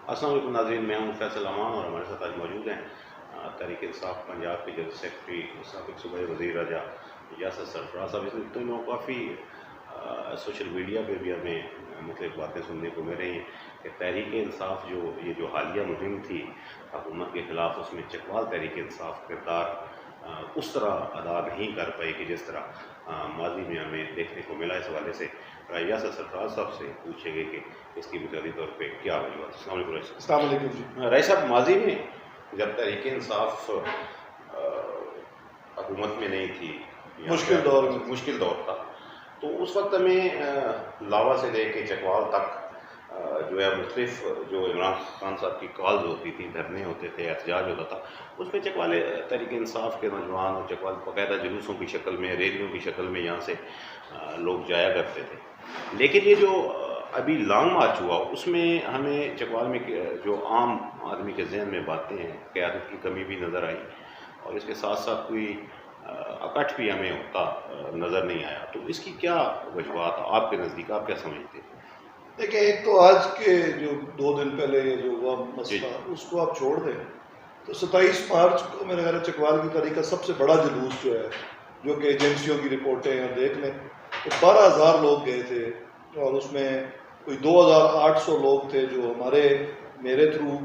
السلام علیکم ناظرین، میں ہوں فیصل امان اور ہمارے ساتھ آج موجود ہیں تحریک انصاف پنجاب کے جنرل سیکرٹری سابق صوبائی وزیر راجہ یاسر سرفراز صاحب. اس دنوں کافی سوشل میڈیا پہ بھی ہمیں مختلف باتیں سننے کو مل رہی ہیں کہ تحریک انصاف یہ جو حالیہ مہم تھی حکومت کے خلاف، اس میں چکوال تحریک انصاف کردار اس طرح ادا نہیں کر پائی کہ جس طرح ماضی میں ہمیں دیکھنے کو ملا. اس حوالے سے یاسر سرفراز صاحب سے پوچھیں گے کہ اس کی بنیادی طور پہ کیا وجوہات. السلام علیکم رئیس. السلام علیکم جی. رئیس صاحب، ماضی میں جب تحریک انصاف حکومت میں نہیں تھی، مشکل دور تھا، تو اس وقت ہمیں لاوا سے لے کے چکوال تک جو ہے مختلف جو عمران خان صاحب کی کالز ہوتی تھیں، دھرنے ہوتے تھے، احتجاج ہوتا تھا، اس میں چکوال تحریک انصاف کے نوجوان اور چکوال باقاعدہ جلوسوں کی شکل میں، ریلیوں کی شکل میں یہاں سے لوگ جایا کرتے تھے. لیکن یہ جو ابھی لانگ مارچ ہوا، اس میں ہمیں چکوال میں جو عام آدمی کے ذہن میں باتیں ہیں، قیادت کی کمی بھی نظر آئی اور اس کے ساتھ ساتھ کوئی اکٹھ بھی ہمیں ہوتا نظر نہیں آیا. تو اس کی کیا وجوہات آپ کے نزدیک، آپ کیا سمجھتے ہیں؟ دیکھیں، ایک تو آج کے جو 2 دن پہلے یہ جو ہوا مسئلہ، اس کو آپ چھوڑ دیں تو 27 مارچ کو میرے خیال ہے چکوال کی تاریخ کا سب سے بڑا جلوس جو ہے، جو کہ ایجنسیوں کی رپورٹیں ہیں دیکھ لیں تو 12,000 لوگ گئے تھے اور اس میں کوئی 2,800 لوگ تھے جو میرے تھرو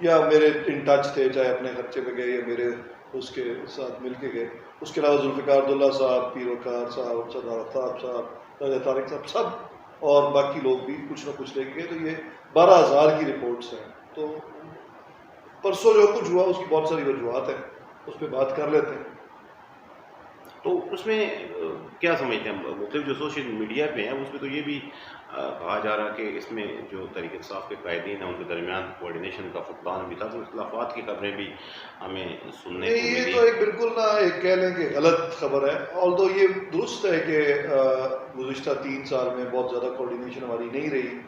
یا میرے ان ٹچ تھے، چاہے اپنے خرچے پہ گئے یا میرے اس کے ساتھ مل کے گئے. اس کے علاوہ ذوالفقار عبداللہ صاحب، پیر وقار صاحب، سردار آفتاب صاحب، راجہ طارق صاحب، سب اور باقی لوگ بھی کچھ نہ کچھ لے کے گئے. تو یہ 12,000 کی رپورٹس ہیں. تو پرسوں جو کچھ ہوا اس کی بہت ساری وجوہات ہیں، اس پہ بات کر لیتے ہیں. تو اس میں کیا سمجھتے ہیں؟ مختلف جو سوشل میڈیا پہ ہیں اس پہ تو یہ بھی کہا جا رہا کہ اس میں جو تحریک انصاف کے قائدین ہیں ان کے درمیان کوارڈینیشن کا فقدان بھی تھا، تو اختلافات کی خبریں بھی ہمیں سننے کو ملی. یہ تو ایک بالکل نہ ایک کہہ لیں کہ غلط خبر ہے. آلدو یہ درست ہے کہ گزشتہ 3 سال میں بہت زیادہ کوارڈینیشن ہماری نہیں رہی،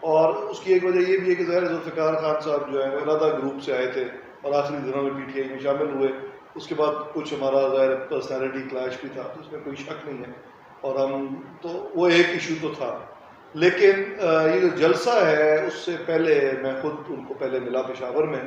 اور اس کی ایک وجہ یہ بھی ہے کہ ظاہر ذوالفقار خان صاحب جو ہیں وہ علیحدہ گروپ سے آئے تھے اور آخری دنوں میں پی ٹی آئی میں شامل ہوئے. اس کے بعد کچھ ہمارا ظاہر پرسنالٹی کلیش بھی تھا، تو اس میں کوئی شک نہیں ہے. اور تو وہ ایک ایشو تو تھا. لیکن یہ جو جلسہ ہے اس سے پہلے میں خود ان کو پہلے ملا پشاور میں،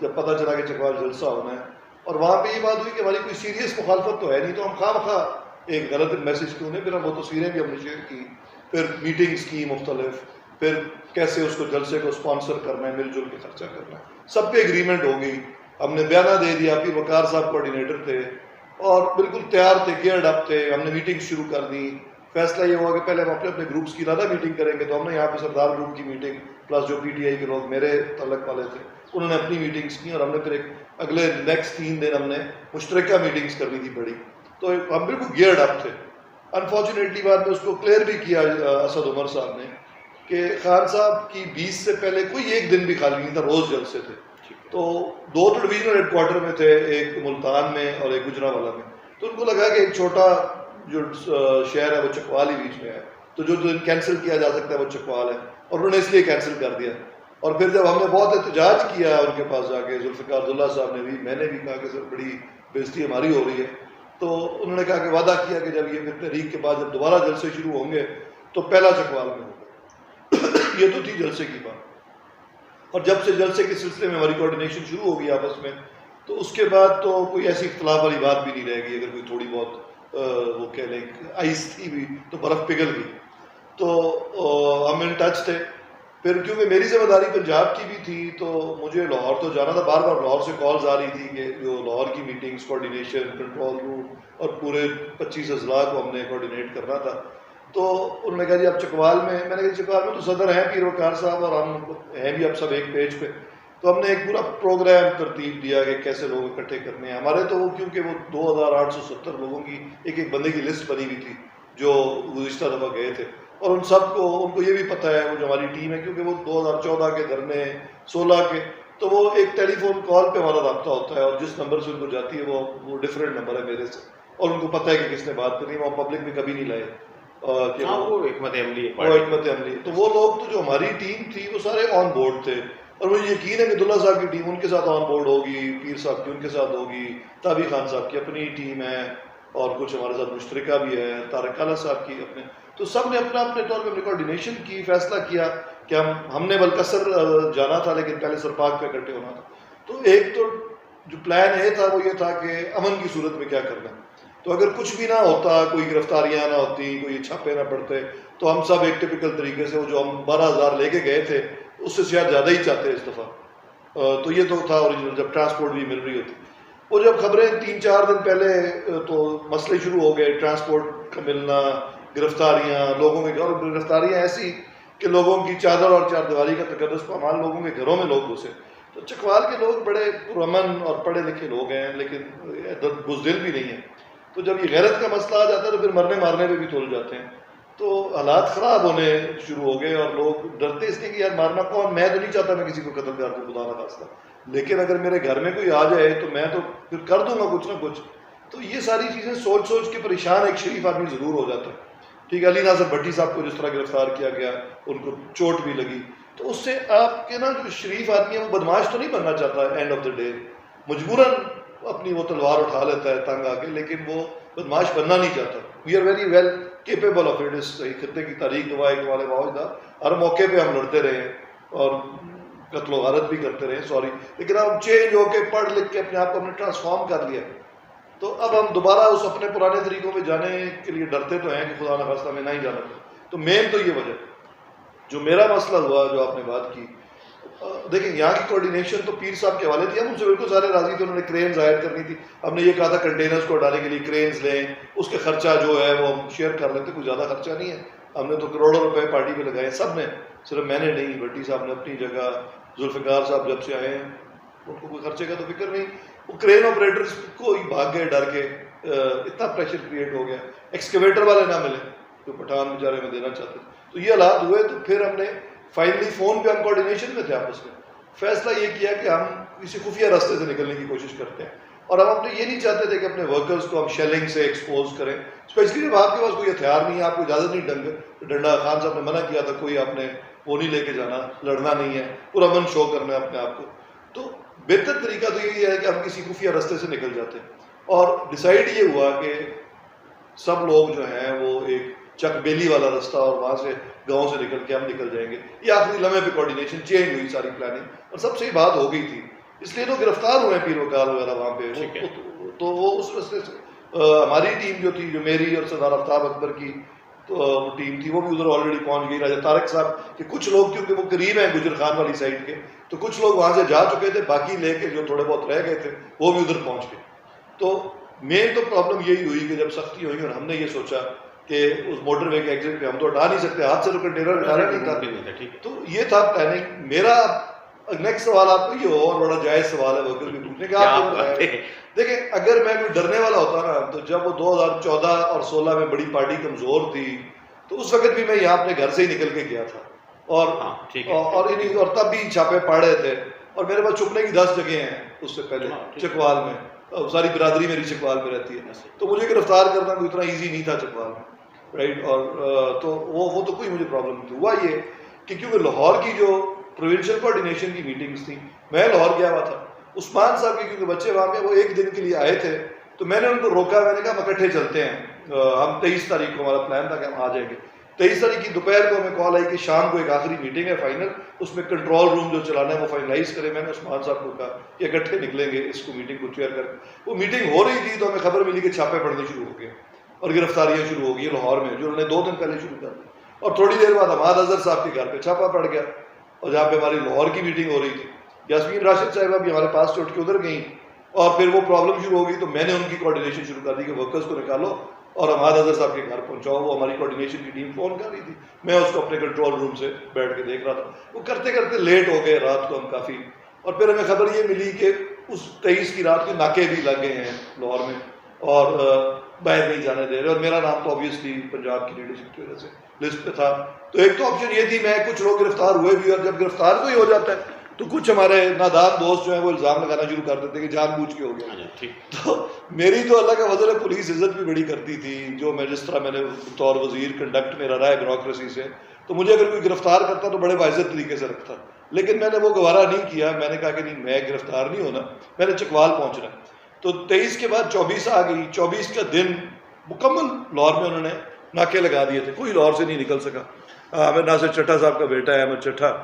جب پتہ چلا کہ چکوال جلسہ ہونا ہے، اور وہاں پہ یہ بات ہوئی کہ ہماری کوئی سیریس مخالفت تو ہے نہیں، تو ہم خواہ مخواہ ایک غلط میسج کیوں نہیں. پھر ہم وہ تصویریں بھی ہم نے شیئر کی، پھر میٹنگز کی مختلف، پھر کیسے اس کو جلسے کو سپانسر کرنا ہے، مل جل کے خرچہ کرنا ہے، سب پہ اگریمنٹ ہو گئی. ہم نے بیانہ دے دیا، پھر وقار صاحب کوآرڈینیٹر تھے اور بالکل تیار تھے، گیئرڈ اپ تھے. ہم نے میٹنگ شروع کر دی. فیصلہ یہ ہوا کہ پہلے ہم اپنے گروپس کی زیادہ میٹنگ کریں گے. تو ہم نے یہاں پہ سردار گروپ کی میٹنگ پلس جو پی ٹی آئی کے لوگ میرے تعلق والے تھے انہوں نے اپنی میٹنگز کی، اور ہم نے پھر ایک اگلے نیکسٹ 3 دن ہم نے مشترکہ میٹنگز کرنی تھی بڑی. تو ہم بالکل گیئرڈ اپ تھے. انفارچونیٹلی بعد میں اس کو کلیئر بھی کیا اسد عمر صاحب نے کہ خان صاحب کی 20 سے پہلے کوئی ایک دن بھی خالی نہیں تھا، روز جلسے تھے. تو 2 تو ڈویژنل ہیڈ کوارٹر میں تھے، ایک ملتان میں اور ایک گجرانوالہ میں. تو ان کو لگا کہ ایک چھوٹا جو شہر ہے وہ چکوال ہی بیچ میں ہے، تو جو کینسل کیا جا سکتا ہے وہ چکوال ہے، اور انہوں نے اس لیے کینسل کر دیا. اور پھر جب ہم نے بہت احتجاج کیا ان کے پاس جا کے، ذوالفقار عبداللہ صاحب نے بھی، میں نے بھی کہا کہ سر بڑی بےزتی ہماری ہو رہی ہے، تو انہوں نے کہا کہ وعدہ کیا کہ جب یہ پھر تحریک کے بعد جب دوبارہ جلسے شروع ہوں گے تو پہلا چکوال میں ہوگا. یہ تو تھی جلسے کی بات. اور جب سے جلسے کے سلسلے میں ہماری کوآرڈینیشن شروع ہوگی آپس میں، تو اس کے بعد تو کوئی ایسی اختلاف والی بات بھی نہیں رہے گی. اگر کوئی تھوڑی بہت وہ کہہ لیں آئس تھی بھی تو برف پگھل گئی. تو ہم ان ٹچ تھے. پھر کیونکہ میری ذمہ داری پنجاب کی بھی تھی تو مجھے لاہور تو جانا تھا. بار بار لاہور سے کالز آ رہی تھی کہ جو لاہور کی میٹنگز، کوآرڈینیشن، کنٹرول روم اور پورے 25 اضلاع کو ہم نے کوآرڈینیٹ کرنا تھا. تو انہوں نے کہا جی اب چکوال میں نے کہا چکوال میں تو صدر ہیں پیر وقار صاحب اور ہم ہیں بھی اب سب ایک پیج پہ. تو ہم نے ایک پورا پروگرام ترتیب دیا کہ کیسے لوگ اکٹھے کرنے ہیں. ہمارے تو وہ کیونکہ وہ 2,870 لوگوں کی ایک بندے کی لسٹ بنی ہوئی تھی جو گزشتہ دفعہ گئے تھے، اور ان سب کو ان کو یہ بھی پتہ ہے وہ جو ہماری ٹیم ہے، کیونکہ وہ 2014 کے دھرنے 16 کے، تو وہ ایک ٹیلی فون کال پہ ہمارا رابطہ ہوتا ہے، اور جس نمبر سے ان کو جاتی ہے وہ ڈفرینٹ نمبر ہے میرے سے، اور ان کو پتہ ہے کہ کس نے بات کرنی ہے. وہ پبلک میں کبھی نہیں لائے کہ وہ حکمت عملی. تو وہ لوگ تو جو ہماری ٹیم تھی وہ سارے آن بورڈ تھے، اور مجھے یقین ہے کہ عبداللہ صاحب کی ٹیم ان کے ساتھ آن بورڈ ہوگی، پیر صاحب کی ان کے ساتھ ہوگی، تابی خان صاحب کی اپنی ٹیم ہے، اور کچھ ہمارے ساتھ مشترکہ بھی ہے، طارق کالا صاحب کی اپنے. تو سب نے اپنا اپنے طور پہ کوآرڈینیشن کی، فیصلہ کیا کہ ہم نے بلکسر جانا تھا لیکن پہلے سرپاگ پہ اکٹھے ہونا تھا. تو ایک تو جو پلان اے تھا وہ یہ تھا کہ امن کی صورت میں کیا کرنا. تو اگر کچھ بھی نہ ہوتا, کوئی گرفتاریاں نہ ہوتی, کوئی چھاپے نہ پڑتے, تو ہم سب ایک ٹپیکل طریقے سے وہ جو ہم 12,000 لے کے گئے تھے اس سے شاید زیادہ ہی چاہتے اس دفعہ. تو یہ تو تھا اوریجنل, جب ٹرانسپورٹ بھی مل رہی ہوتی. وہ جب خبریں 3-4 دن پہلے تو مسئلے شروع ہو گئے, ٹرانسپورٹ کا ملنا, گرفتاریاں لوگوں کے گھر, گرفتاریاں ایسی کہ لوگوں کی چادر اور چار دیواری کا تقدس پامال, لوگوں کے گھروں میں لوگ گھسے. تو چکوال کے لوگ بڑے پرامن اور پڑھے لکھے لوگ ہیں لیکن بزدل بھی نہیں ہیں. تو جب یہ غیرت کا مسئلہ آ جاتا ہے تو پھر مرنے مارنے پہ بھی تول جاتے ہیں. تو حالات خراب ہونے شروع ہو گئے اور لوگ ڈرتے اس لیے کہ یار مارنا کون, میں تو نہیں چاہتا میں کسی کو قتل کر دوں خدا نہ خاصہ, لیکن اگر میرے گھر میں کوئی آ جائے تو میں تو پھر کر دوں گا کچھ نہ کچھ. تو یہ ساری چیزیں سوچ سوچ کے پریشان ایک شریف آدمی ضرور ہو جاتا ہے. ٹھیک ہے, علی ناصر بھٹی صاحب کو جس طرح گرفتار کیا گیا, ان کو چوٹ بھی لگی, تو اس سے آپ کے نا جو شریف آدمی ہے وہ بدماش تو نہیں بننا چاہتا اینڈ آف دا ڈے, مجبوراً اپنی وہ تلوار اٹھا لیتا ہے تنگ آ کے, لیکن وہ بدماش بننا نہیں چاہتا. We are very well capable of it. اس خطے کی تاریخ گواہ ہے والے واحدہ ہر موقع پہ ہم لڑتے رہے اور قتل و غارت بھی کرتے رہے, سوری, لیکن ہم چینج ہو کے پڑھ لکھ کے اپنے آپ کو ہم نے ٹرانسفارم کر لیا. تو اب ہم دوبارہ اس اپنے پرانے طریقوں میں جانے کے لیے ڈرتے تو ہیں کہ خدا نخواستہ میں نہیں جانا. تو مین تو یہ وجہ جو میرا مسئلہ ہوا جو آپ نے بات کی, دیکھیں یہاں کی کوارڈینیشن تو پیر صاحب کے حوالے تھی, ہم ان سے بالکل سارے راضی تھے. انہوں نے کرین ظاہر کرنی تھی, ہم نے یہ کہا تھا کنٹینرز کو ہٹانے کے لیے کرینز لیں, اس کے خرچہ جو ہے وہ ہم شیئر کر لیتے, کوئی زیادہ خرچہ نہیں ہے. ہم نے تو کروڑوں روپے پارٹی پہ لگائے سب نے, صرف میں نے نہیں, بھٹی صاحب نے اپنی جگہ, ذوالفقار صاحب جب سے آئے ہیں ان کو کوئی خرچے کا تو فکر نہیں. وہ کرین آپریٹرز کو ہی بھاگ گئے ڈر کے, اتنا پریشر کریٹ ہو گیا, ایکسکیویٹر والے نہ ملے جو پٹھان بیچارے میں دینا چاہتے. تو یہ حالات ہوئے. تو پھر ہم نے فائنلی فون پہ ہم کوارڈینیشن میں تھے آپس میں, فیصلہ یہ کیا کہ ہم کسی خفیہ راستے سے نکلنے کی کوشش کرتے ہیں. اور ہم اپنے یہ نہیں چاہتے تھے کہ اپنے ورکرز کو ہم شیلنگ سے ایکسپوز کریں, اسپیشلی جب آپ کے پاس کوئی ہتھیار نہیں ہے, آپ کو اجازت نہیں. ڈنڈا خان صاحب نے منع کیا تھا کوئی آپ نے وہ نہیں لے کے جانا, لڑنا نہیں ہے, پرامن شو کرنا ہے اپنے آپ کو. تو بہتر طریقہ تو یہی ہے کہ ہم کسی خفیہ راستے سے نکل جاتے ہیں. اور ڈیسائیڈ یہ ہوا کہ سب لوگ جو ہیں وہ ایک چک بیلی والا راستہ اور وہاں سے گاؤں سے نکل کے ہم نکل جائیں گے. یہ آخری لمحے پہ کوارڈینیشن چینج ہوئی, ساری پلاننگ, اور سب سے ہی بات ہو گئی تھی. اس لیے تو گرفتار ہوئے پیر وکار وغیرہ وہاں پہ. تو وہ اس راستے سے ہماری ٹیم جو تھی, جو میری اور سردار آفتاب اکبر کی تو ٹیم تھی, وہ بھی ادھر آلریڈی پہنچ گئی. راجہ طارق صاحب کے کچھ لوگ, کیونکہ وہ قریب ہیں گجر خان والی سائڈ کے, تو کچھ لوگ وہاں سے جا چکے تھے, باقی لے کے جو تھوڑے بہت رہ گئے تھے وہ بھی ادھر پہنچ گئے. تو مین تو پرابلم یہی ہوئی کہ جب سختی ہوئی اور ہم نے یہ سوچا کہ اس موٹر وے کے ایگزٹ پہ ہم تو ہٹا نہیں سکتے, ہاتھ سے تو کنٹینر ہٹانا نہیں تھا. تو یہ تھا پلاننگ. میرا نیکسٹ سوال آپ کو یہ ہو, اور بڑا جائز سوال ہے ورکر بھی پوچھنے کا. دیکھیں اگر میں کوئی ڈرنے والا ہوتا نا, تو جب وہ 2014 اور 16 میں بڑی پارٹی کمزور تھی تو اس وقت بھی میں یہاں اپنے گھر سے ہی نکل کے گیا تھا, اور تب بھی چھاپے پاڑے تھے, اور میرے پاس چھپنے کی 10 جگہیں ہیں. اس سے پہلے چکوال میں ساری برادری میری چکوال میں رہتی ہے, تو مجھے گرفتار کرنا کوئی اتنا ایزی نہیں تھا چکوال میں, رائٹ. اور تو وہ تو کوئی مجھے پرابلم نہیں تھی. ہوا یہ کہ کیونکہ لاہور کی جو پروونشل کوارڈینیشن کی میٹنگز تھیں, میں لاہور گیا ہوا تھا. عثمان صاحب کے کیونکہ بچے وہاں پہ وہ ایک دن کے لیے آئے تھے, تو میں نے ان کو روکا, میں نے کہا ہم اکٹھے چلتے ہیں. ہم 23 تاریخ کو ہمارا پلان تھا کہ ہم آ جائیں گے. 23 تاریخ کی دوپہر کو ہمیں کال آئی کہ شام کو ایک آخری میٹنگ ہے فائنل, اس میں کنٹرول روم جو چلانا ہے وہ فائنلائز کرے. میں نے عثمان صاحب کو کہا کہ اکٹھے نکلیں گے اس کو میٹنگ کو چیئر کر کے. وہ میٹنگ ہو رہی تھی تو ہمیں خبر ملی کہ چھاپے پڑنے شروع ہو گئے اور گرفتاریاں شروع ہو گئی لاہور میں, جو انہوں نے 2 دن پہلے شروع کر دی. اور تھوڑی دیر بعد حماد اظہر صاحب کے گھر پہ چھاپا پڑ گیا, اور جہاں پہ ہماری لاہور کی میٹنگ ہو رہی تھی. یاسمین راشد صاحبہ بھی ہمارے پاس چوٹ کے ادھر گئیں, اور پھر وہ پرابلم شروع ہو گئی. تو میں نے ان کی کوارڈینیشن شروع کر دی کہ ورکرز کو نکالو اور حماد اظہر صاحب کے گھر پہنچاؤ. وہ ہماری کوارڈینیشن کی ٹیم فون کر رہی تھی, میں اس کو اپنے کنٹرول روم سے بیٹھ کے دیکھ رہا تھا. وہ کرتے کرتے لیٹ ہو گئے رات کو ہم کافی, اور پھر ہمیں خبر یہ ملی کہ اس 23 کی رات کے ناکے بھی لگ گئے ہیں لاہور میں, اور باہر نہیں جانے دے رہے. اور میرا نام تو آبویسلی پنجاب کی لیڈرشپ کی وجہ سے لسٹ پہ تھا. تو ایک تو آپشن یہ تھی, میں کچھ لوگ گرفتار ہوئے بھی, اور جب گرفتار کوئی ہو جاتا ہے تو کچھ ہمارے نادان دوست جو ہیں وہ الزام لگانا شروع کر دیتے کہ جان بوجھ کے ہو گیا. تو میری تو اللہ کا فضل ہے, پولیس عزت بھی بڑی کرتی تھی. جو میں جس طرح میں نے بطور وزیر کنڈکٹ میرا رہا ہے بیوروکریسی سے, تو مجھے اگر کوئی گرفتار کرتا تو بڑے باعزت طریقے سے رکھتا. لیکن میں نے وہ گوارا نہیں کیا. میں نے کہا کہ نہیں, میں گرفتار نہیں ہونا, میں نے چکوال پہنچنا. تو 23 کے بعد 24 آ گئی. 24 کا دن مکمل لاہور میں انہوں نے ناکے لگا دیے تھے, کوئی لاہور سے نہیں نکل سکا. احمد ناصر چٹھا صاحب کا بیٹا ہے احمد چٹھا،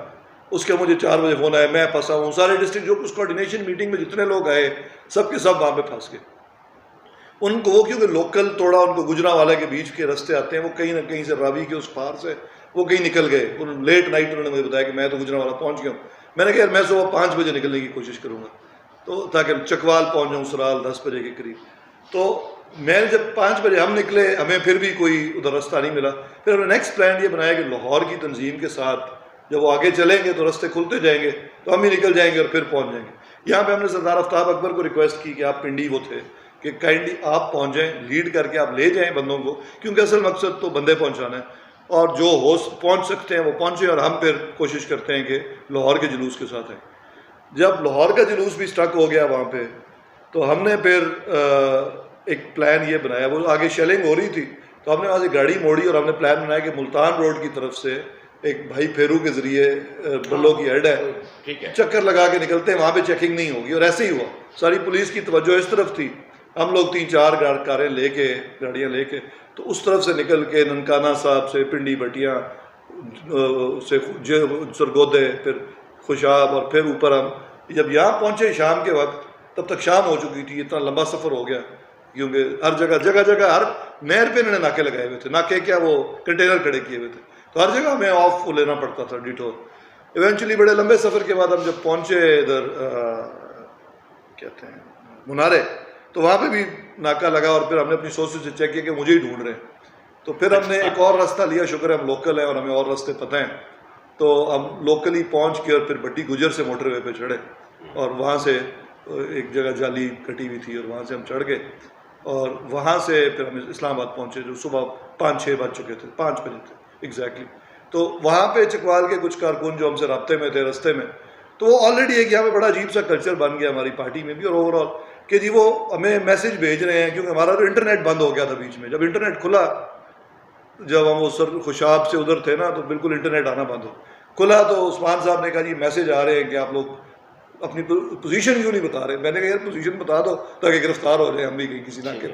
اس کے مجھے 4 بجے فون آیا، میں پھنسا ہوں. سارے ڈسٹرکٹ جو اس کوارڈینیشن میٹنگ میں جتنے لوگ آئے سب کے سب وہاں پہ پھنس گئے. ان کو وہ کیونکہ لوکل تھوڑا ان کو گجرانوالہ کے بیچ کے رستے آتے ہیں، وہ کہیں نہ کہیں سے راوی کے اس پار سے وہ کہیں نکل گئے. لیٹ نائٹ انہوں نے مجھے بتایا کہ میں تو گجرانوالہ پہنچ گیا ہوں. میں نے کہا میں صبح 5 بجے نکلنے کی کوشش کروں گا تو تاکہ چکوال پہنچ جاؤں سرال 10 بجے کے قریب. تو میں جب 5 بجے ہم نکلے ہمیں پھر بھی کوئی ادھر رستہ نہیں ملا. پھر ہم نے نیکسٹ پلان یہ بنایا کہ لاہور کی تنظیم کے ساتھ جب وہ آگے چلیں گے تو رستے کھلتے جائیں گے تو ہم بھی نکل جائیں گے اور پھر پہنچ جائیں گے. یہاں پہ ہم نے سردار آفتاب اکبر کو ریکویسٹ کی کہ آپ پنڈی وہ تھے کہ کائنڈلی آپ پہنچ جائیں، لیڈ کر کے آپ لے جائیں بندوں کو، کیونکہ اصل مقصد تو بندے پہنچانا ہے اور جو پہنچ سکتے ہیں وہ پہنچے اور ہم پھر کوشش کرتے ہیں کہ لاہور کے جلوس کے ساتھ ہیں. جب لاہور کا جلوس بھی سٹک ہو گیا وہاں پہ تو ہم نے پھر ایک پلان یہ بنایا، وہ آگے شیلنگ ہو رہی تھی تو ہم نے وہاں سے گاڑی موڑی اور ہم نے پلان بنایا کہ ملتان روڈ کی طرف سے ایک بھائی پھیرو کے ذریعے بلو کی ہیڈ ہے چکر لگا کے نکلتے ہیں، وہاں پہ چیکنگ نہیں ہوگی. اور ایسے ہی ہوا، ساری پولیس کی توجہ اس طرف تھی، ہم لوگ 3-4 کاریں لے کے گاڑیاں لے کے تو اس طرف سے نکل کے ننکانہ صاحب سے پنڈی بٹیاں سے سرگودے پھر خوشاب اور پھر اوپر ہم جب یہاں پہنچے شام کے وقت تب تک شام ہو چکی تھی. اتنا لمبا سفر ہو گیا کیونکہ ہر جگہ ہر نہر پہ انہوں نے ناکے لگائے ہوئے تھے، ناکے کیا وہ کنٹینر کھڑے کیے ہوئے تھے تو ہر جگہ ہمیں آف لینا پڑتا تھا ڈیٹور. ایونچولی بڑے لمبے سفر کے بعد ہم جب پہنچے ادھر کہتے ہیں منارے تو وہاں پہ بھی ناکہ لگا اور پھر ہم نے اپنی سورسز سے چیک کیا کہ مجھے ہی ڈھونڈ رہے ہیں. تو پھر ہم نے ایک اور راستہ لیا، شکر ہے ہم لوکل ہیں اور ہمیں اور راستے پتہ ہیں تو ہم لوکلی پہنچ کے اور پھر بٹی گجر سے موٹر وے پہ چڑھے اور وہاں سے ایک جگہ جالی کٹی ہوئی تھی اور وہاں سے ہم چڑھ گئے اور وہاں سے پھر ہم اسلام آباد پہنچے جو صبح 5-6 بج چکے تھے، 5 بجے تھے ایگزیکٹلی. تو وہاں پہ چکوال کے کچھ کارکن جو ہم سے رابطے میں تھے رستے میں تو وہ آلریڈی ایک یہاں پہ بڑا عجیب سا کلچر بن گیا ہماری پارٹی میں بھی اور اوور آل کہ جی وہ ہمیں میسج بھیج رہے ہیں کیونکہ ہمارا تو انٹرنیٹ بند ہو گیا تھا بیچ میں. جب انٹرنیٹ کھلا جب ہم اس خوشاب سے ادھر تھے نا تو بالکل انٹرنیٹ آنا بند کھلا تو عثمان صاحب نے کہا جی میسج آ رہے ہیں کہ آپ لوگ اپنی پوزیشن کیوں نہیں بتا رہے. میں نے کہا یار پوزیشن بتا دو تاکہ گرفتار ہو جائیں ہم بھی کہیں کسی نہ کہ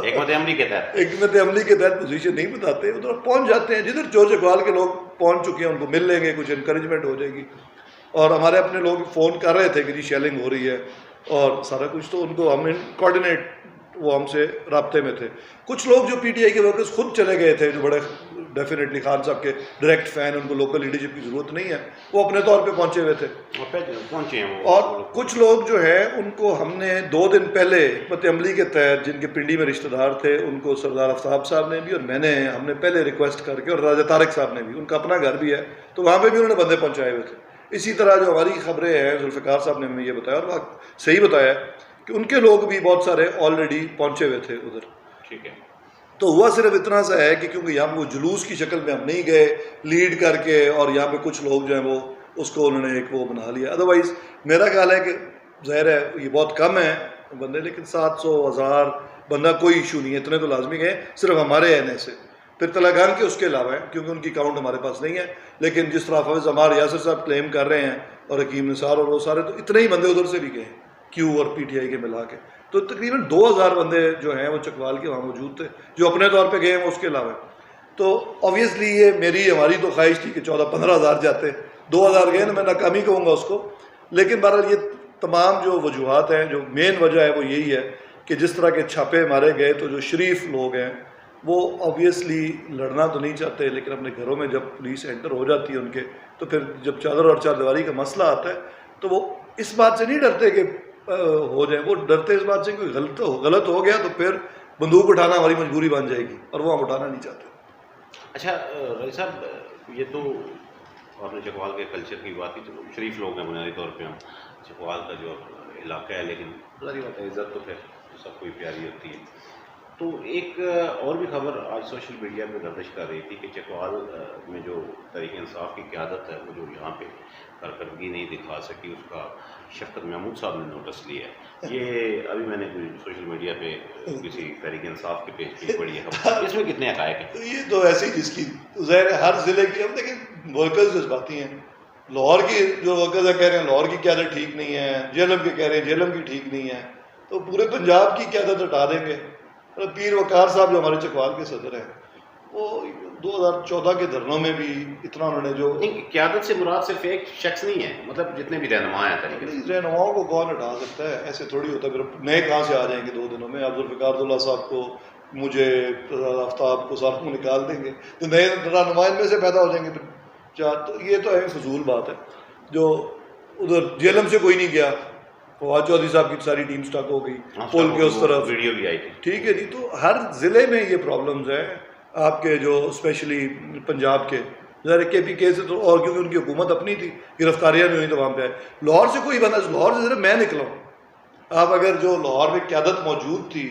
حکمت عملی کے تحت پوزیشن نہیں بتاتے، ادھر پہنچ جاتے ہیں جدھر چور چکوال کے لوگ پہنچ چکے ہیں ان کو مل لیں گے، کچھ انکریجمنٹ ہو جائے گی. اور ہمارے اپنے لوگ فون کر رہے تھے کہ جی شیلنگ ہو رہی ہے اور سارا کچھ تو ان کو ہم کوآرڈینیٹ وہ ہم سے رابطے میں تھے. کچھ لوگ جو پی ٹی آئی کے ورکرز خود چلے گئے تھے جو بڑے ڈیفینیٹلی خان صاحب کے ڈائریکٹ فین، ان کو لوکل لیڈرشپ کی ضرورت نہیں ہے، وہ اپنے طور پہ پہنچے ہوئے تھے. اور کچھ لوگ جو ہے ان کو ہم نے 2 دن پہلے حکمت عملی کے تحت جن کے پنڈی میں رشتہ دار تھے ان کو سردار آفتاب صاحب نے بھی اور میں نے ہم نے پہلے ریکویسٹ کر کے اور راجہ طارق صاحب نے بھی، ان کا اپنا گھر بھی ہے تو وہاں پہ بھی انہوں نے بندے پہنچائے ہوئے تھے. اسی طرح جو ہماری خبریں ہیں ذوالفقار صاحب نے ہمیں یہ بتایا اور صحیح بتایا کہ ان کے لوگ بھی بہت سارے آلریڈی پہنچے ہوئے تھے ادھر. ٹھیک ہے. تو ہوا صرف اتنا سا ہے کہ کیونکہ یہاں وہ جلوس کی شکل میں ہم نہیں گئے لیڈ کر کے اور یہاں پہ کچھ لوگ جو ہیں وہ اس کو انہوں نے ایک وہ بنا لیا. ادروائز میرا خیال ہے کہ ظاہر ہے یہ بہت کم ہے بندے لیکن 700-1000 بندہ کوئی ایشو نہیں ہے، اتنے تو لازمی گئے صرف ہمارے این سے. پھر تلنگانہ کے اس کے علاوہ ہیں کیونکہ ان کی کاؤنٹ ہمارے پاس نہیں ہے، لیکن جس طرح حافظ عمار یاسر صاحب کلیم کر رہے ہیں اور حکیم نثار اور وہ سارے تو اتنے ہی بندے ادھر سے بھی گئے کیو اور پی ٹی آئی کے ملا کے. تو تقریباً 2000 بندے جو ہیں وہ چکوال کے وہاں موجود تھے جو اپنے طور پہ گئے ہیں وہ اس کے علاوہ. تو آبویسلی یہ ہماری تو خواہش تھی کہ 14-15 ہزار جاتے، 2000 گئے نا میں ناکامی کہوں گا اس کو. لیکن بہرحال یہ تمام جو وجوہات ہیں جو مین وجہ ہے وہ یہی ہے کہ جس طرح کے چھاپے مارے گئے تو جو شریف لوگ ہیں وہ آبویسلی لڑنا تو نہیں چاہتے لیکن اپنے گھروں میں جب پولیس انٹر ہو جاتی ہے ان کے تو پھر جب چادر اور چاردیواری کا مسئلہ آتا ہے تو وہ اس بات سے نہیں ڈرتے کہ ہو جائیں، وہ ڈرتے اس بات سے کوئی غلط ہو گیا تو پھر بندوق اٹھانا ہماری مجبوری بن جائے گی اور وہ ہم اٹھانا نہیں چاہتے. اچھا رئیس صاحب یہ تو آپ نے چکوال کے کلچر کی بات کی، تو شریف لوگ ہیں بنیادی طور پہ، ہم چکوال کا جو علاقہ ہے لیکن ظاہری بات ہے عزت تو پھر سب کوئی پیاری ہوتی ہے. تو ایک اور بھی خبر آج سوشل میڈیا پہ گردش کر رہی تھی کہ چکوال میں جو تحریک انصاف کی قیادت ہے وہ جو یہاں پہ کارکردگی نہیں دکھا سکی اس کا شفقت محمود صاحب نے نوٹس لیا ہے. یہ ابھی میں نے سوشل میڈیا پہ کسی تحریک انصاف کے پیج پہ پڑھی ہے خبر، اس میں کتنے حقائق ہیں؟ یہ تو ایسی جس کی ظاہر ہر ضلع کی، اب دیکھیں ورکرز جذباتی ہیں. لاہور کی جو ورکرز کہہ رہے ہیں لاہور کی قیادت ٹھیک نہیں ہے، جہلم کے کہہ رہے ہیں جہلم کی ٹھیک نہیں ہے، تو پورے پنجاب کی قیادت ہٹا دیں گے. پیر وقار صاحب جو ہمارے چکوال کے صدر ہیں وہ 2014 کے دھرنوں میں بھی اتنا انہوں نے جو نہیں، قیادت سے مراد صرف ایک شخص نہیں ہے، مطلب جتنے بھی رہنما ہیں طریقے سے. رہنماؤں کو کون ہٹا سکتا ہے؟ ایسے تھوڑی ہوتا ہے. پھر نئے کہاں سے آ جائیں گے 2 دنوں میں؟ عبدالفقار اللہ صاحب کو، مجھے، آفتاب کو، ساروں کو نکال دیں گے تو نئے رہنما ان میں سے پیدا ہو جائیں گے. تو یہ تو ہے فضول بات ہے. جو ادھر جیلم سے کوئی نہیں گیا، فواد چودھری صاحب کی ساری ٹیم سٹک ہو گئی پول کے اس طرف، ویڈیو بھی آئی تھی. ٹھیک ہے جی. تو ہر ضلع میں یہ پرابلمز ہیں آپ کے، جو اسپیشلی پنجاب کے ذرا کے پی کے سے تو، اور کیونکہ ان کی حکومت اپنی تھی، گرفتاریاں نہیں ہوئی تو وہاں پہ آئے. لاہور سے کوئی بندہ، لاہور سے صرف میں نکلا ہوں. آپ اگر جو لاہور میں قیادت موجود تھی،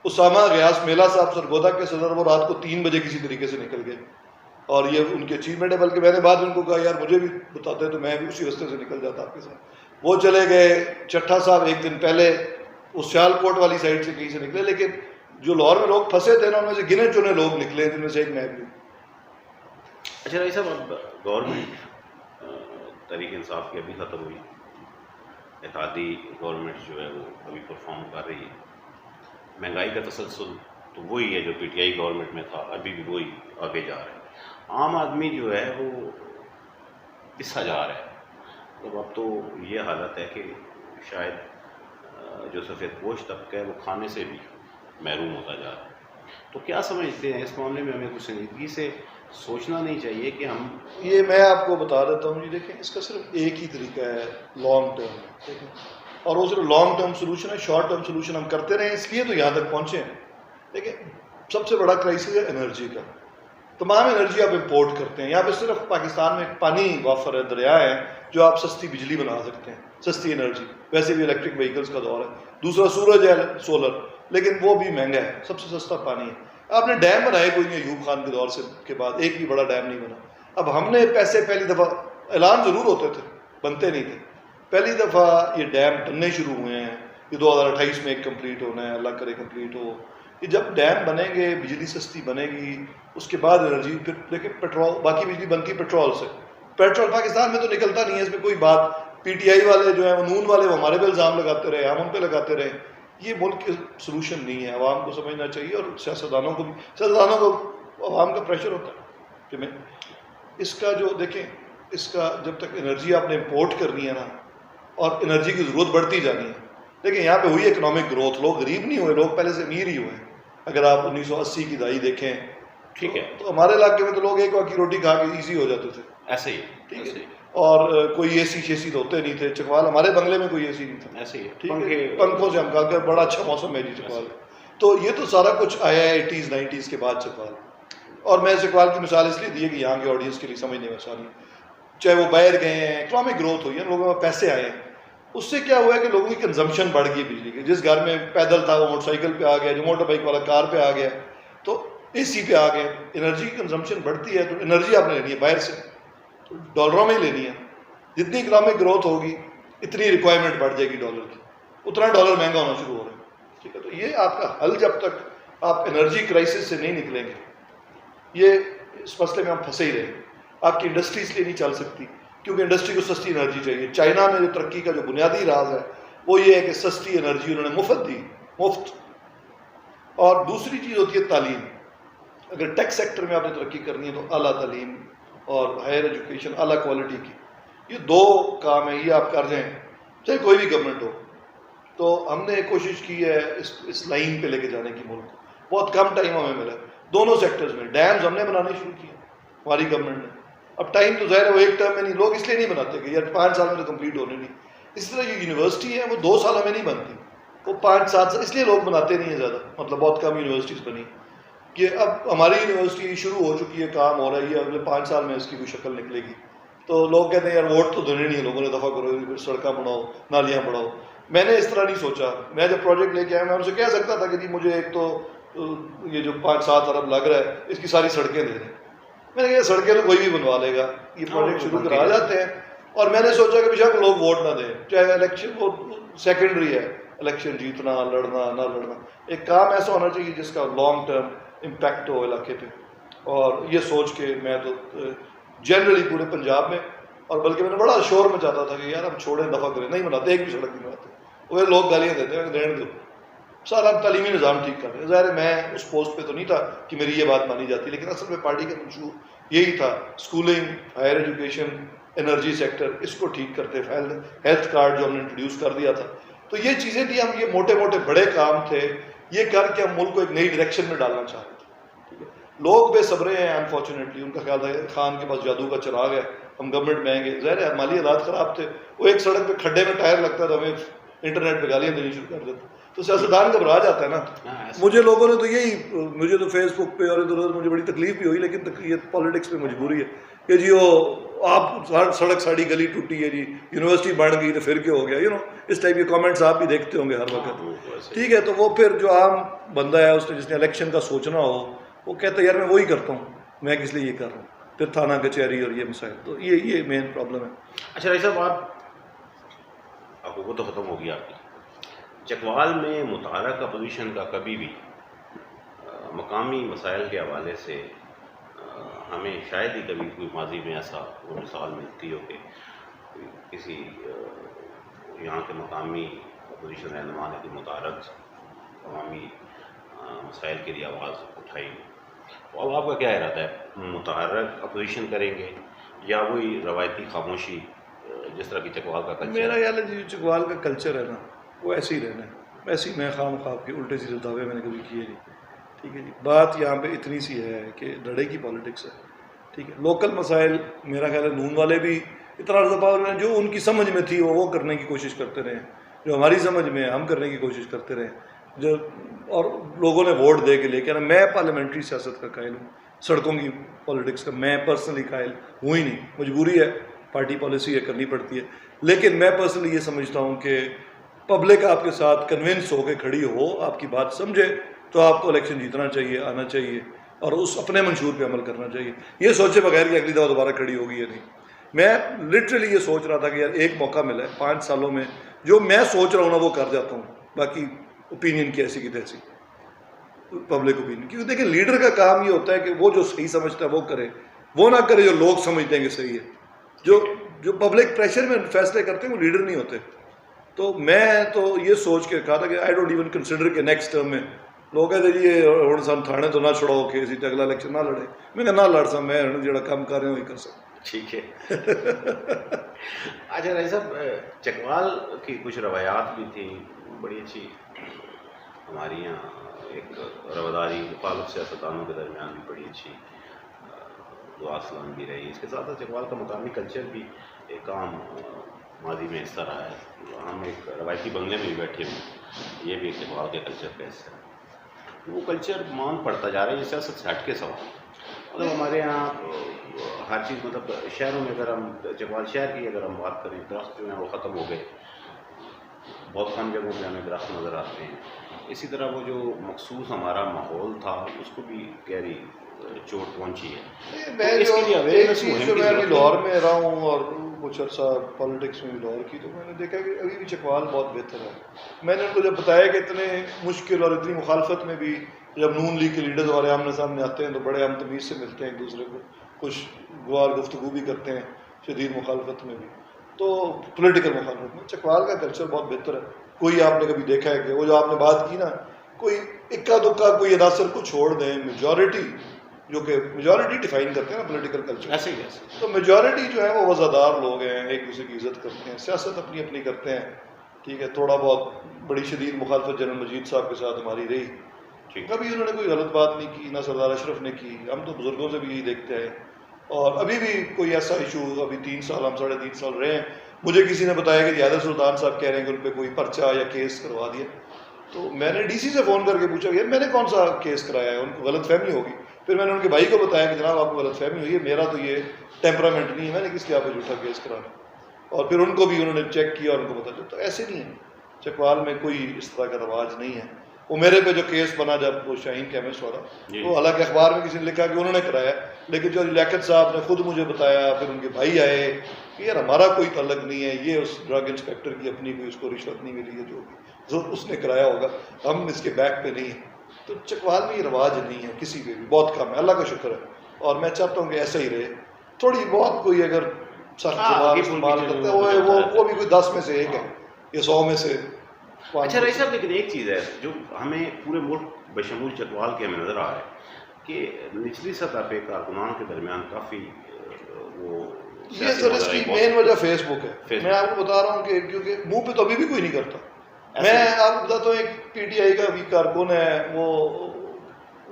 اسامہ غیاث میلا صاحب سرگودا کے صدر، وہ رات کو 3 بجے کسی طریقے سے نکل گئے، اور یہ ان کی اچیومنٹ ہے. بلکہ میں نے بعد میں ان کو کہا یار مجھے بھی بتاتے تو میں بھی اسی راستے سے نکل جاتا آپ کے ساتھ. وہ چلے گئے. چٹھا صاحب ایک دن پہلے اس سیال کوٹ والی سائڈ سے کہیں سے نکلے. لیکن جو لاہور میں لوگ پھنسے تھے نا، ان میں سے گنے چنے لوگ نکلے، جن میں سے ایک میں بھی ہوں. اچھا رئیس صاحب، اب گورنمنٹ تحریک انصاف کی ابھی ختم ہوئی، اتحادی گورنمنٹ جو ہے وہ ابھی پرفارم کر رہی ہے. مہنگائی کا تسلسل تو وہی ہے جو پی ٹی آئی گورنمنٹ میں تھا، ابھی بھی وہی آگے جا رہا ہے. عام آدمی جو ہے وہ پسا جا رہا ہے. اب تو یہ حالت ہے کہ شاید جو سفید پوش طبقہ ہے وہ کھانے سے بھی محروم ہوتا جا رہا ہے. تو کیا سمجھتے ہیں اس معاملے میں ہمیں کچھ سنجیدگی سے سوچنا نہیں چاہیے کہ ہم یہ میں آپ کو بتا دیتا ہوں جی. دیکھیں اس کا صرف ایک ہی طریقہ ہے، لانگ ٹرم. دیکھیں، اور وہ صرف لانگ ٹرم سولوشن ہے. شارٹ ٹرم سولوشن ہم کرتے رہے، اس لیے تو یہاں تک پہنچے ہیں. دیکھیں سب سے بڑا کرائسس ہے انرجی کا. تمام انرجی آپ امپورٹ کرتے ہیں. یہاں پہ صرف پاکستان میں پانی وافر ہے، دریا ہے جو آپ سستی بجلی بنا سکتے ہیں، سستی انرجی. ویسے بھی الیکٹرک وہیکلس کا دور ہے. دوسرا سورج ہے، سولر، لیکن وہ بھی مہنگا ہے. سب سے سستا پانی ہے. آپ نے ڈیم بنائے کوئی نہیں ایوب خان کے دور سے کے بعد، ایک بھی بڑا ڈیم نہیں بنا. اب ہم نے پیسے پہلی دفعہ، اعلان ضرور ہوتے تھے، بنتے نہیں تھے. پہلی دفعہ یہ ڈیم بننے شروع ہوئے ہیں. یہ 2028 میں ایک کمپلیٹ ہونا ہے، اللہ کرے کمپلیٹ ہو. یہ جب ڈیم بنیں گے، بجلی سستی بنے گی، اس کے بعد انرجی. پھر دیکھیں پیٹرول، باقی بجلی بنتی پیٹرول سے. پیٹرول پاکستان میں تو نکلتا نہیں ہے، اس میں کوئی بات. پی ٹی آئی والے جو ہیں، نون والے، وہ ہمارے پہ الزام لگاتے رہے، ہم ان پہ لگاتے رہے. یہ ملک کے سولوشن نہیں ہے. عوام کو سمجھنا چاہیے، اور سیاستدانوں کو بھی. سیاستدانوں کو عوام کا پریشر ہوتا ہے کہ میں اس کا جو دیکھیں، اس کا جب تک انرجی آپ نے امپورٹ کرنی ہے نا، اور انرجی کی ضرورت بڑھتی جانی ہے. دیکھیں یہاں پہ ہوئی اکنامک گروتھ، لوگ غریب نہیں ہوئے، لوگ پہلے سے امیر ہی ہوئے. اگر آپ 1980 کی دہائی دیکھیں، ٹھیک ہے، تو ہمارے علاقے میں تو لوگ ایک وقت کی روٹی کھا کے ایزی ہو جاتے تھے. ایسے ہی ٹھیک ہے، اور کوئی اے سی شیسی تو ہوتے نہیں تھے. چکوال ہمارے بنگلے میں کوئی اے سی نہیں تھا. ایسے ہی ٹھیک ہے، پنکھوں سے ہم کھا کر، بڑا اچھا موسم ہے جی چکوال. تو یہ تو سارا کچھ آیا ہے 80s 90s کے بعد چکوال. اور میں چکوال کی مثال اس لیے دی ہے کہ یہاں کے آڈینس کے لیے سمجھنے میں آسانی. چاہے وہ باہر گئے ہیں، اکنامک گروتھ ہوئی ہے، لوگوں میں پیسے آئے ہیں. اس سے کیا ہوا ہے کہ لوگوں کی کنزمپشن بڑھ گئی بجلی کی. جس گھر میں پیدل تھا وہ موٹر سائیکل پہ آ گیا، جو موٹر بائک والا کار پہ آ گیا، تو اے سی پہ آ گئے. انرجی کی کنزمپشن بڑھتی ہے، تو انرجی آپ نے لینی ہے باہر سے، تو ڈالروں میں ہی لینی ہے. جتنی اکنامک گروتھ ہوگی اتنی ریکوائرمنٹ بڑھ جائے گی ڈالر کی، اتنا ڈالر مہنگا ہونا شروع ہو رہا ہے. ٹھیک ہے، تو یہ آپ کا حل، جب تک آپ انرجی کرائسس سے نہیں نکلیں گے، یہ اس مسئلے میں ہم پھنسے ہی رہیں گے. آپ کی انڈسٹری اس لیے نہیں چل سکتی کیونکہ انڈسٹری کو سستی انرجی چاہیے. چائنا میں جو ترقی کا جو بنیادی راز ہے وہ یہ ہے کہ سستی انرجی انہوں نے مفت دی، مفت. اور دوسری چیز ہوتی ہے تعلیم. اگر ٹیک سیکٹر میں آپ نے ترقی کرنی ہے تو اعلیٰ تعلیم اور ہائر ایجوکیشن اعلیٰ کوالٹی کی، یہ 2 کام ہیں. یہ آپ کر جائیں، چاہے کوئی بھی گورنمنٹ ہو. تو ہم نے کوشش کی ہے اس لائن پہ لے کے جانے کی ملک. بہت کم ٹائم ہمیں ملا دونوں سیکٹرز میں. ڈیمز ہم نے بنانے شروع کیے ہماری گورنمنٹ نے. اب ٹائم تو ظاہر ہے وہ ایک ٹرم میں نہیں، لوگ اس لیے نہیں بناتے کہ یار 5 سال میں تو کمپلیٹ ہونے نہیں. اس طرح یہ یونیورسٹی ہے وہ 2 سال میں نہیں بنتی، وہ 5-7 سال. اس لیے لوگ بناتے نہیں ہیں زیادہ، مطلب بہت کم یونیورسٹیز بنی. کہ اب ہماری یونیورسٹی شروع ہو چکی ہے، کام ہو رہا ہے، یہ اگلے 5 سال میں اس کی کوئی شکل نکلے گی. تو لوگ کہتے ہیں یار ووٹ تو دینے نہیں ہے لوگوں نے، دفعہ کرو، سڑکیں بناؤ، نالیاں بڑھاؤ. میں نے اس طرح نہیں سوچا. میں جب پروجیکٹ لے کے آیا، میں ان سے کہہ سکتا تھا کہ جی مجھے ایک تو یہ جو 5-7 ارب لگ رہا ہے اس کی ساری سڑکیں دے دیں. میں نے کہا سڑکیں تو کوئی بھی بنوا لے گا، یہ پروجیکٹ شروع کرا جاتے ہیں. اور میں نے سوچا کہ بے شک لوگ ووٹ نہ دیں، چاہے الیکشن وہ سیکنڈری ہے، الیکشن جیتنا لڑنا نہ لڑنا. ایک کام ایسا ہونا چاہیے جس کا لانگ ٹرم امپیکٹ ہو علاقے پہ. اور یہ سوچ کے میں تو جنرلی پورے پنجاب میں، اور بلکہ میں نے بڑا شور مچاتا تھا کہ یار ہم چھوڑیں، دفعہ کریں. نہیں بناتے، ایک بھی سڑک نہیں بناتے. وہ لوگ گالیاں دیتے ہیں رہنے دو. سارا تعلیمی نظام ٹھیک کر رہے ہیں. ظاہر ہے میں اس پوسٹ پہ تو نہیں تھا کہ میری یہ بات مانی جاتی, لیکن اصل میں پارٹی کا منشور یہی تھا, schooling, higher education, energy sector, اس کو ٹھیک کرتے, ہیلتھ کارڈ جو ہم نے انٹروڈیوس کر دیا تھا. تو یہ چیزیں تھیں, ہم یہ موٹے موٹے بڑے کام تھے, یہ کر کے ہم ملک کو ایک نئی ڈائریکشن میں ڈالنا چاہ رہے تھے. ٹھیک ہے, لوگ بے صبرے ہیں انفارچونیٹلی, ان کا خیال تھا خان کے پاس جادو کا چراغ ہے, ہم گورنمنٹ میں آئیں گے. ظاہر ہے مالی حالات خراب تھے, وہ ایک سڑک پہ کھڈے میں ٹائر لگتا تھا, ہمیں انٹرنیٹ پہ گالیاں دینی شروع کر دیتے. تو سیاستدان گھبرا جاتا ہے نا. مجھے لوگوں نے تو یہی, مجھے تو فیس بک پہ اور ادھر ادھر مجھے بڑی تکلیف بھی ہوئی, لیکن یہ پالیٹکس میں مجبوری ہے کہ جی وہ آپ سڑک ساڑی گلی ٹوٹی ہے جی, یونیورسٹی بن گئی تو پھر کیا ہو گیا, اس ٹائپ کے کامنٹس آپ بھی دیکھتے ہوں گے ہر وقت. ٹھیک ہے, تو وہ پھر جو عام بندہ ہے اس نے جس نے الیکشن کا سوچنا ہو, وہ کہتا ہے یار میں وہی کرتا ہوں, میں کس لیے یہ کر رہا ہوں, پھر تھانہ کچہری اور یہ مسائل. تو یہ مین پرابلم ہے. اچھا رائی صاحب, آپ کو تو ختم ہو گیا آپ کی. چکوال میں متحرک اپوزیشن کا کبھی بھی مقامی مسائل کے حوالے سے ہمیں شاید ہی کبھی کوئی ماضی میں ایسا وہ مثال ملتی ہو کہ کسی یہاں کے مقامی اپوزیشن رہنما نے کوئی متحرک عوامی مسائل کے لیے آواز اٹھائی. اب آپ کا کیا ارادہ ہے, متحرک اپوزیشن کریں گے یا وہی روایتی خاموشی جس طرح کی چکوال کا کلچر؟ میرا خیال ہے جی چکوال کا کلچر ہے نا وہ ایسے ہی رہنا ہے, ایسے ہی میں خام خواب کے الٹے سیدھے دعوے میں نے کبھی کیے نہیں. ٹھیک ہے جی, بات یہاں پہ اتنی سی ہے کہ لڑائی کی پالیٹکس ہے. ٹھیک ہے, لوکل مسائل میرا خیال ہے نون والے بھی اتنا دباؤ جو ان کی سمجھ میں تھی وہ کرنے کی کوشش کرتے رہے, جو ہماری سمجھ میں ہم کرنے کی کوشش کرتے رہے, جو اور لوگوں نے ووٹ دے کے لے کے. میں پارلیمنٹری سیاست کا قائل ہوں, سڑکوں کی پالیٹکس کا میں پرسنلی قائل ہوں ہی نہیں, مجبوری ہے, پارٹی پالیسی ہے, کرنی پڑتی ہے. لیکن میں پرسنلی یہ سمجھتا ہوں کہ پبلک آپ کے ساتھ کنونس ہو کے کھڑی ہو, آپ کی بات سمجھے, تو آپ کو الیکشن جیتنا چاہیے, آنا چاہیے, اور اس اپنے منشور پہ عمل کرنا چاہیے, یہ سوچے بغیر کہ اگلی دفعہ دوبارہ کھڑی ہوگی یا نہیں. میں لٹرلی یہ سوچ رہا تھا کہ یار ایک موقع ملا ہے 5 سالوں میں, جو میں سوچ رہا ہوں نا وہ کر جاتا ہوں, باقی اوپینین کی ایسی کی تیسی, پبلک اوپینین. کیونکہ دیکھیں لیڈر کا کام یہ ہوتا ہے کہ وہ جو صحیح سمجھتا ہے وہ کرے, وہ نہ کرے جو لوگ سمجھتے ہیں کہ صحیح ہے. جو پبلک پریشر میں فیصلے کرتے ہیں وہ لیڈر نہیں ہوتے. تو میں تو یہ سوچ کے کہا تھا کہ آئی ڈونٹ ایون کنسیڈر کہ نیکسٹ ٹرم میں لوگ کہتے جی ہوں سن تھانے تو نہ چھڑاؤ کہ اسی اگلا الیکشن نہ لڑے. میں کہا نہ لڑ سا, میں جڑا کام کر رہا ہوں وہی کر سکتا. ٹھیک ہے. اچھا رائی صاحب, چکوال کی کچھ روایات بھی تھیں بڑی اچھی, ہماری یہاں ایک رواداری مخالف سیاستدانوں کے درمیان بھی بڑی اچھی دعا سلام بھی رہی. اس کے ساتھ ساتھ چکوال کا مقامی کلچر بھی ایک عام ماضی میں حصہ رہا ہے. ہم ایک روایتی بنگلے میں بھی بیٹھے ہوئے, یہ بھی ایک چکوال کے کلچر کا حصہ ہے. وہ کلچر مانگ پڑتا جا رہا ہے, یہ سیاست سے ہٹ کے سوال. مطلب ہمارے یہاں ہر چیز, مطلب شہروں میں اگر ہم چکوال شہر کی اگر ہم بات کریں, درخت جو ہیں وہ ختم ہو گئے, بہت کم جگہوں پہ ہمیں درخت نظر آتے ہیں. اسی طرح وہ جو مخصوص ہمارا ماحول تھا اس کو بھی گہری چوٹ پہنچی ہے. میں ابھی لاہور میں رہا ہوں اور کچھ عرصہ پالیٹکس میں بھی لاہور کی, تو میں نے دیکھا کہ ابھی بھی چکوال بہت بہتر ہے. میں نے ان کو جب بتایا کہ اتنے مشکل اور اتنی مخالفت میں بھی جب نون لیگ کے لیڈرز ہمارے آمنے سامنے آتے ہیں تو بڑے ہم تمیز سے ملتے ہیں ایک دوسرے کو, کچھ گوار گفتگو بھی کرتے ہیں شدید مخالفت میں بھی. تو پولیٹیکل مخالفت میں چکوال کا کلچر بہت بہتر ہے. کوئی آپ نے کبھی دیکھا ہے کہ وہ جو آپ نے بات کی نا, کوئی اکا دکا کوئی عناصر کو چھوڑ دیں, میجورٹی جو کہ میجورٹی ڈیفائن کرتے ہیں نا پولیٹیکل کلچر, ایسے ہی تو میجورٹی جو ہے وہ وفادار لوگ ہیں, ایک دوسرے کی عزت کرتے ہیں, سیاست اپنی اپنی کرتے ہیں. ٹھیک ہے, تھوڑا بہت بڑی شدید مخالفت جنرل مجید صاحب کے ساتھ ہماری رہی, کبھی انہوں نے کوئی غلط بات نہیں کی, نہ سردار اشرف نے کی. ہم تو بزرگوں سے بھی یہی دیکھتے ہیں, اور ابھی بھی کوئی ایسا ایشو, ابھی 3 سال ہم 3.5 سال رہے ہیں, مجھے کسی نے بتایا کہ حیدر سلطان صاحب کہہ رہے ہیں کہ ان پہ کوئی پرچہ یا کیس کروا دیا. تو میں نے ڈی سی سے فون کر کے پوچھا یار میں نے کون سا کیس کرایا ہے, ان کو غلط فہمی ہوگی. پھر میں نے ان کے بھائی کو بتایا کہ جناب آپ کو غلط فہمی ہوئی ہے, میرا تو یہ ٹیمپرامنٹ نہیں ہے, میں نے کس لیے آپ کو جھوٹا کیس کرانا. اور پھر ان کو بھی انہوں نے چیک کیا اور ان کو پتا چلا. تو ایسے نہیں ہے, چکوال میں کوئی اس طرح کا رواج نہیں ہے. وہ میرے پہ جو کیس بنا جب وہ شاہین کیمسٹ والا, وہ حالانکہ اخبار میں کسی نے لکھا کہ انہوں نے کرایا, لیکن جو لیاقت صاحب نے خود مجھے بتایا, پھر ان کے بھائی آئے کہ یار ہمارا کوئی تعلق نہیں ہے, یہ اس ڈرگ انسپیکٹر کی اپنی کوئی اس کو رشوت نہیں ملی ہے, جو اس نے کرایا ہوگا, ہم اس کے بیک پہ نہیں ہیں. تو چکوال میں یہ رواج نہیں ہے کسی پہ بھی, بہت کم ہے, اللہ کا شکر ہے. اور میں چاہتا ہوں کہ ایسا ہی رہے. تھوڑی بہت کوئی اگر سخت زبان استعمال کرتا ہے وہ بھی کوئی 10 میں سے 1 ہے یا 100 میں سے اچھا رئیس صاحب، لیکن ایک چیز ہے جو ہمیں پورے ملک بشمول چکوال کے ہمیں نظر آ رہا ہے کہ نچلی سطح پہ کارکنان کے درمیان کافی وہ یہ سر اس کی مین وجہ فیس بک ہے. میں آپ کو بتا رہا ہوں کہ کیونکہ منہ پہ تو ابھی بھی کوئی نہیں کرتا. میں آپ کو بتاتا ہوں ایک پی ٹی آئی کا بھی کارکن ہے, وہ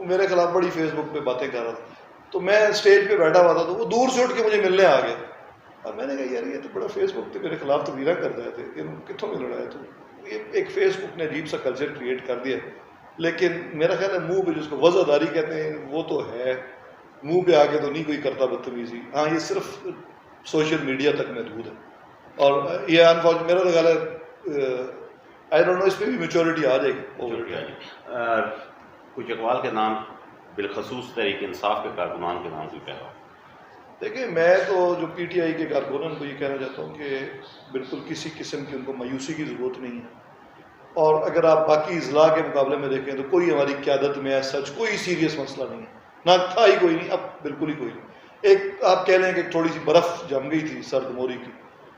میرے خلاف بڑی فیس بک پہ باتیں کر رہا تھا, تو میں اسٹیج پہ بیٹھا ہوا تھا تو وہ دور سے اٹھ کے مجھے ملنے آ گیا. اب میں نے کہا یار یہ تو بڑا فیس بک پہ میرے خلاف تبصرہ کر رہے تھے کہ کتوں مل رہا ہے. تو یہ ایک فیس بک نے عجیب سا کلچر کریٹ کر دیا. لیکن میرا خیال ہے منہ پہ جس کو وضع داری کہتے ہیں وہ تو ہے, منہ پہ آگے تو نہیں کوئی کرتا بدتمیزی. ہاں یہ صرف سوشل میڈیا تک محدود ہے, اور یہ انفارچونیٹ میرا تو خیال ہے آئی ڈونٹ نو اس پہ بھی میچورٹی آ جائے گی. کچھ چکوال کے نام بالخصوص تحریک انصاف کے کارکنان کے نام بھی پہلا. دیکھیں میں تو جو پی ٹی آئی کے کارکنوں کو یہ کہنا چاہتا ہوں کہ بالکل کسی قسم کی ان کو مایوسی کی ضرورت نہیں ہے. اور اگر آپ باقی اضلاع کے مقابلے میں دیکھیں تو کوئی ہماری قیادت میں ہے سچ کوئی سیریس مسئلہ نہیں ہے, نہ تھا ہی کوئی نہیں, اب بالکل ہی کوئی نہیں. ایک آپ کہہ لیں کہ تھوڑی سی برف جم گئی تھی سرد موری کی,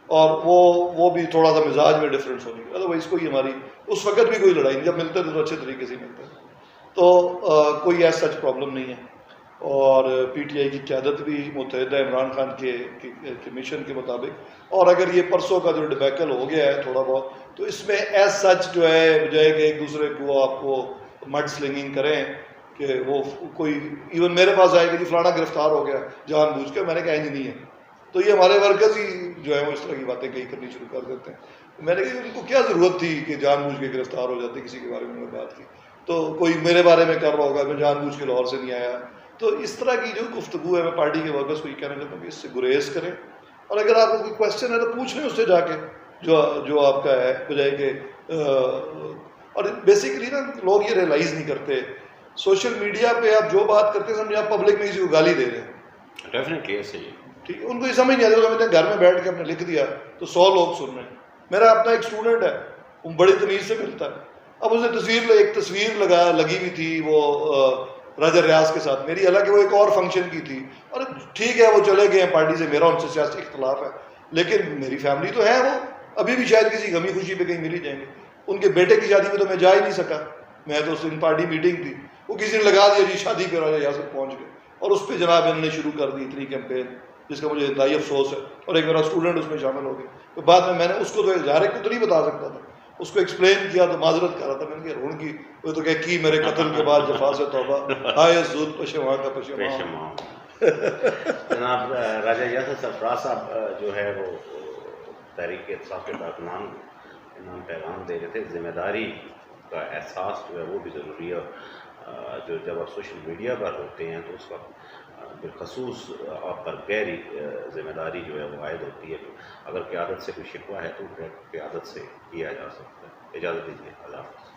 اور وہ بھی تھوڑا سا مزاج میں ڈفرینس ہونے کی, ادروائز کوئی ہماری اس وقت بھی کوئی لڑائی نہیں. جب ملتے تھے تو اچھے طریقے سے ملتے تھے, تو کوئی ایسا سچ پرابلم نہیں ہے. اور پی ٹی آئی کی قیادت بھی متحدہ عمران خان کے مشن کے مطابق. اور اگر یہ پرسوں کا جو ڈبیکل ہو گیا ہے تھوڑا بہت, تو اس میں ایز سچ جو ہے بجائے کہ ایک دوسرے کو آپ کو مڈ سلنگنگ کریں کہ وہ کوئی ایون میرے پاس آئے کہ جی فلانا گرفتار ہو گیا جان بوجھ کے, میں نے کہا نہیں ہے. تو یہ ہمارے ورکرز ہی جو ہے وہ اس طرح کی باتیں کہیں کرنی شروع کر دیتے ہیں. میں نے کہا ان کو کیا ضرورت تھی کہ جان بوجھ کے گرفتار ہو جاتے, کسی کے بارے میں بات کی تو کوئی میرے بارے میں کر رہا ہوگا, میں جان بوجھ کے لاہور سے نہیں آیا. تو اس طرح کی جو گفتگو ہے میں پارٹی کے ورکرز کو یہ کہنا چاہتا ہوں کہ اس سے گریز کریں, اور اگر آپ کو کوئی کوشچن ہے تو پوچھ لیں اس سے جا کے جو آپ کا ہے, بجائے کہ اور بیسیکلی نا لوگ یہ ریئلائز نہیں کرتے سوشل میڈیا پہ آپ جو بات کرتے ہیں سمجھے آپ پبلک میں کسی کو گالی دے رہے ہیں. ڈیفینیٹلی ایسے ہی ٹھیک ہے, ان کو یہ سمجھ نہیں آتا. سمجھتے ہیں گھر میں بیٹھ کے ہم نے لکھ دیا تو 100 لوگ سن رہے ہیں. میرا اپنا ایک اسٹوڈنٹ ہے, وہ بڑی تمیز سے ملتا ہے. اب اسے ایک تصویر لگی ہوئی تھی وہ راجہ ریاض کے ساتھ میری, حالانکہ وہ ایک اور فنکشن کی تھی. اور ٹھیک ہے وہ چلے گئے ہیں پارٹی سے, میرا ان سے سیاسی اختلاف ہے, لیکن میری فیملی تو ہے, وہ ابھی بھی شاید کسی غمی خوشی پہ کہیں مل ہی جائیں گے. ان کے بیٹے کی شادی میں تو میں جا ہی نہیں سکا, میں تو اس دن پارٹی میٹنگ تھی, وہ کسی نے لگا دیا جی شادی پہ راجہ ریاض پہنچ گئے, اور اس پہ جناب انہوں نے شروع کر دی اتنی کیمپین جس کا مجھے انتہائی افسوس ہے. اور ایک میرا اسٹوڈنٹ اس میں شامل ہو گیا. تو بعد میں نے اس کو تو اظہار کو تو نہیں بتا سکتا تھا, اس کو ایکسپلین کیا تو معذرت کر رہا تھا. میں نے کہا رون کی وہ تو کہ کی میرے قتل کے بعد جفا سے توبہ, آئے زود پشیمان کا پشیمان. جناب راجہ یاسر سرفراز صاحب جو ہے وہ تحریک انصاف کے کارکنان کے نام پیغام دے رہے تھے. ذمہ داری کا احساس جو ہے وہ بھی ضروری ہے, جو جب آپ سوشل میڈیا پر ہوتے ہیں تو اس وقت بالخصوص آپ پر گہری ذمہ داری جو ہے وہ عائد ہوتی ہے. اگر قیادت سے کوئی شکوہ ہے تو قیادت سے کیا جا سکتا ہے. اجازت دیجیے, اللہ حافظ.